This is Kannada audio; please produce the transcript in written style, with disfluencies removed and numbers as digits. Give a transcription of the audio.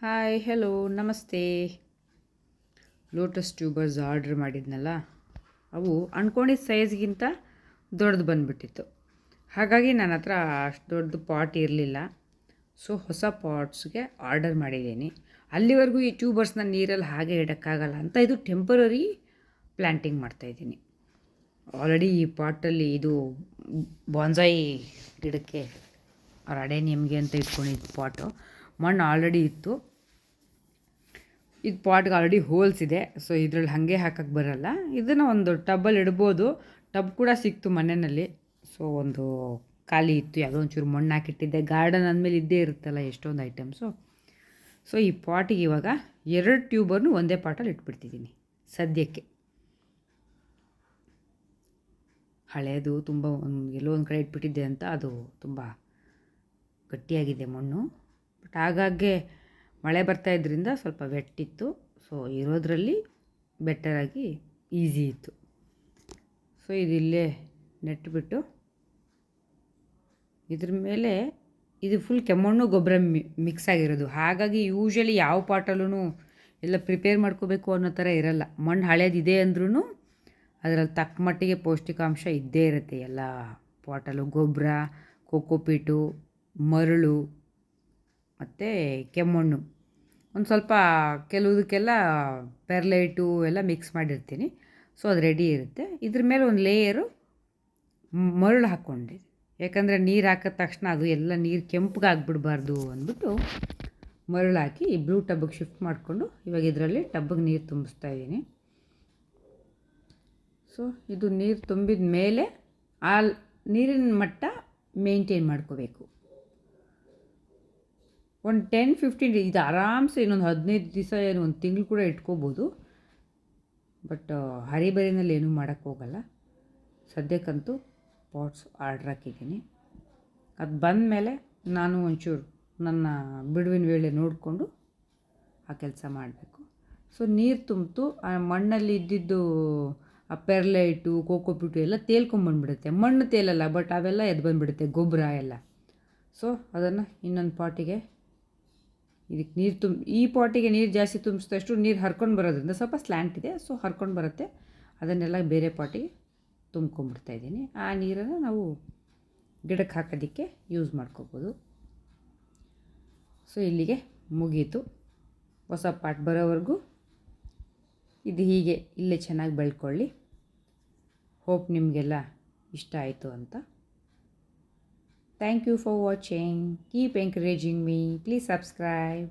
ಹಾಯ್ ಹೆಲೋ ನಮಸ್ತೆ. ಲೋಟಸ್ ಟ್ಯೂಬರ್ಸ್ ಆರ್ಡ್ರ್ ಮಾಡಿದ್ನಲ್ಲ, ಅವು ಅಂದ್ಕೊಂಡಿದ್ದ ಸೈಜ್ಗಿಂತ ದೊಡ್ಡದು ಬಂದುಬಿಟ್ಟಿತ್ತು. ಹಾಗಾಗಿ ನನ್ನ ಹತ್ರ ಅಷ್ಟು ದೊಡ್ಡದು ಪಾಟ್ ಇರಲಿಲ್ಲ. ಸೊ ಹೊಸ ಪಾಟ್ಸ್ಗೆ ಆರ್ಡರ್ ಮಾಡಿದ್ದೀನಿ. ಅಲ್ಲಿವರೆಗೂ ಈ ಟ್ಯೂಬರ್ಸ್ನ ನೀರಲ್ಲಿ ಹಾಗೆ ಇಡೋಕ್ಕಾಗಲ್ಲ ಅಂತ ಇದು ಟೆಂಪರರಿ ಪ್ಲ್ಯಾಂಟಿಂಗ್ ಮಾಡ್ತಾಯಿದ್ದೀನಿ. ಆಲ್ರೆಡಿ ಈ ಪಾಟಲ್ಲಿ ಇದು ಬಾನ್ಸಾಯಿ ಗಿಡಕ್ಕೆ ಅಡೇನಿಯಮ್ಗೆ ಅಂತ ಇಟ್ಕೊಂಡಿದ್ದು ಪಾಟು. ಮಣ್ಣು ಆಲ್ರೆಡಿ ಇತ್ತು. ಇದು ಪಾಟ್ಗೆ ಆಲ್ರೆಡಿ ಹೋಲ್ಸ್ ಇದೆ. ಸೊ ಇದರಲ್ಲಿ ಹಾಗೆ ಹಾಕಕ್ಕೆ ಬರಲ್ಲ. ಇದನ್ನು ಒಂದು ಟಬ್ಬಲ್ಲಿ ಇಡ್ಬೋದು. ಟಬ್ ಕೂಡ ಸಿಕ್ತು ಮನೆಯಲ್ಲಿ. ಸೊ ಒಂದು ಖಾಲಿ ಇತ್ತು, ಯಾವುದೋ ಒಂಚೂರು ಮಣ್ಣು ಹಾಕಿಟ್ಟಿದ್ದೆ. ಗಾರ್ಡನ್ ಅಂದಮೇಲೆ ಇದ್ದೇ ಇರುತ್ತಲ್ಲ ಎಷ್ಟೊಂದು ಐಟಮ್ಸು. ಸೊ ಈ ಪಾಟಿಗೆ ಇವಾಗ 2 ಟ್ಯೂಬರ್ನು ಒಂದೇ ಪಾಟಲ್ಲಿ ಇಟ್ಬಿಡ್ತಿದ್ದೀನಿ ಸದ್ಯಕ್ಕೆ. ಹಳೆಯದು ತುಂಬ ಎಲ್ಲೋ ಒಂದು ಕಡೆ ಇಟ್ಬಿಟ್ಟಿದ್ದೆ ಅಂತ ಅದು ತುಂಬ ಗಟ್ಟಿಯಾಗಿದೆ ಮಣ್ಣು. ಬಟ್ ಆಗಾಗ್ಗೆ ಮಳೆ ಬರ್ತಾ ಇದ್ದರಿಂದ ಸ್ವಲ್ಪ ವೆಟ್ಟಿತ್ತು. ಸೊ ಇರೋದ್ರಲ್ಲಿ ಬೆಟರಾಗಿ ಈಸಿ ಇತ್ತು. ಸೊ ಇದಿಲ್ಲೇ ನೆಟ್ಬಿಟ್ಟು ಇದ್ರ ಮೇಲೆ ಇದು ಫುಲ್ ಕೆಮ್ಮಣ್ಣು ಗೊಬ್ಬರ ಮಿಕ್ಸ್ ಆಗಿರೋದು. ಹಾಗಾಗಿ ಯೂಶ್ವಲಿ ಯಾವ ಪಾಟಲ್ಲೂ ಎಲ್ಲ ಪ್ರಿಪೇರ್ ಮಾಡ್ಕೋಬೇಕು ಅನ್ನೋ ಥರ ಇರಲ್ಲ. ಮಣ್ಣು ಹಳೇದಿದೆ ಅಂದ್ರೂ ಅದರಲ್ಲಿ ತಕ್ಕ ಮಟ್ಟಿಗೆ ಪೌಷ್ಟಿಕಾಂಶ ಇದ್ದೇ ಇರುತ್ತೆ. ಎಲ್ಲ ಪಾಟಲ್ಲೂ ಗೊಬ್ಬರ, ಕೋಕೋಪೀಟು, ಮರಳು ಮತ್ತು ಕೆಮ್ಮಣ್ಣು, ಒಂದು ಸ್ವಲ್ಪ ಕೆಲವುದಕ್ಕೆಲ್ಲ ಪೆರ್ಲೈಟು ಎಲ್ಲ ಮಿಕ್ಸ್ ಮಾಡಿರ್ತೀನಿ. ಸೊ ಅದು ರೆಡಿ ಇರುತ್ತೆ. ಇದ್ರ ಮೇಲೆ ಒಂದು ಲೇಯರು ಮರಳು ಹಾಕ್ಕೊಂಡಿದ್ದೀನಿ. ಯಾಕಂದರೆ ನೀರು ಹಾಕಿದ ತಕ್ಷಣ ಅದು ಎಲ್ಲ ನೀರು ಕೆಂಪಗಾಗ್ಬಿಡ್ಬಾರ್ದು ಅಂದ್ಬಿಟ್ಟು ಮರಳು ಹಾಕಿ ಈ ಬ್ಲೂ ಟಬ್ಬಿಗೆ ಶಿಫ್ಟ್ ಮಾಡಿಕೊಂಡು ಇವಾಗ ಇದರಲ್ಲಿ ಟಬ್ಬಿಗೆ ನೀರು ತುಂಬಿಸ್ತಾ ಇದ್ದೀನಿ. ಸೊ ಇದು ನೀರು ತುಂಬಿದ ಮೇಲೆ ಆ ನೀರಿನ ಮಟ್ಟ ಮೇಂಟೈನ್ ಮಾಡ್ಕೋಬೇಕು. ಒಂದು 10-15 ಇದು ಆರಾಮ್ಸೆ ಇನ್ನೊಂದು 15 ದಿವಸ ಏನು ಒಂದು ತಿಂಗಳು ಕೂಡ ಇಟ್ಕೋಬೋದು. ಬಟ್ ಹರಿಬರಿನಲ್ಲಿ ಏನೂ ಮಾಡೋಕ್ಕೋಗಲ್ಲ. ಸದ್ಯಕ್ಕಂತೂ ಪಾಟ್ಸ್ ಆರ್ಡ್ರ್ ಹಾಕಿದ್ದೀನಿ. ಅದು ಬಂದ ಮೇಲೆ ನಾನು ಒಂಚೂರು ನನ್ನ ಬಿಡುವಿನ ವೇಳೆ ನೋಡಿಕೊಂಡು ಆ ಕೆಲಸ ಮಾಡಬೇಕು. ಸೊ ನೀರು ತುಂಬಿತು, ಆ ಮಣ್ಣಲ್ಲಿ ಇದ್ದಿದ್ದು ಆ ಪೆರ್ಲೈಟು, ಕೋಕೋಪಿಟು ಎಲ್ಲ ತೇಲ್ಕೊಂಬಂದ್ಬಿಡುತ್ತೆ. ಮಣ್ಣು ತೇಲಲ್ಲ, ಬಟ್ ಅವೆಲ್ಲ ಎದ್ದು ಬಂದುಬಿಡುತ್ತೆ, ಗೊಬ್ಬರ ಎಲ್ಲ. ಸೊ ಅದನ್ನು ಇನ್ನೊಂದು ಪಾಟಿಗೆ ಇದಕ್ಕೆ ಈ ಪಾಟಿಗೆ ನೀರು ಜಾಸ್ತಿ ತುಂಬಿಸಿದಷ್ಟು ನೀರು ಹರ್ಕೊಂಡು ಬರೋದ್ರಿಂದ ಸ್ವಲ್ಪ ಸ್ಲ್ಯಾಂಟ್ ಇದೆ. ಸೊ ಹರ್ಕೊಂಡು ಬರುತ್ತೆ. ಅದನ್ನೆಲ್ಲ ಬೇರೆ ಪಾಟಿಗೆ ತುಂಬ್ಕೊಂಬಿಡ್ತಾಯಿದ್ದೀನಿ. ಆ ನೀರನ್ನು ನಾವು ಗಿಡಕ್ಕೆ ಹಾಕೋದಕ್ಕೆ ಯೂಸ್ ಮಾಡ್ಕೋಬೋದು. ಸೊ ಇಲ್ಲಿಗೆ ಮುಗೀತು. ಹೊಸ ಪಾಟ್ ಬರೋವರೆಗೂ ಇದು ಹೀಗೆ ಇಲ್ಲೇ ಚೆನ್ನಾಗಿ ಬೆಳ್ಕೊಳ್ಳಿ. ಹೋಪ್ ನಿಮಗೆಲ್ಲ ಇಷ್ಟ ಆಯಿತು ಅಂತ. Thank you for watching. Keep encouraging me. Please subscribe.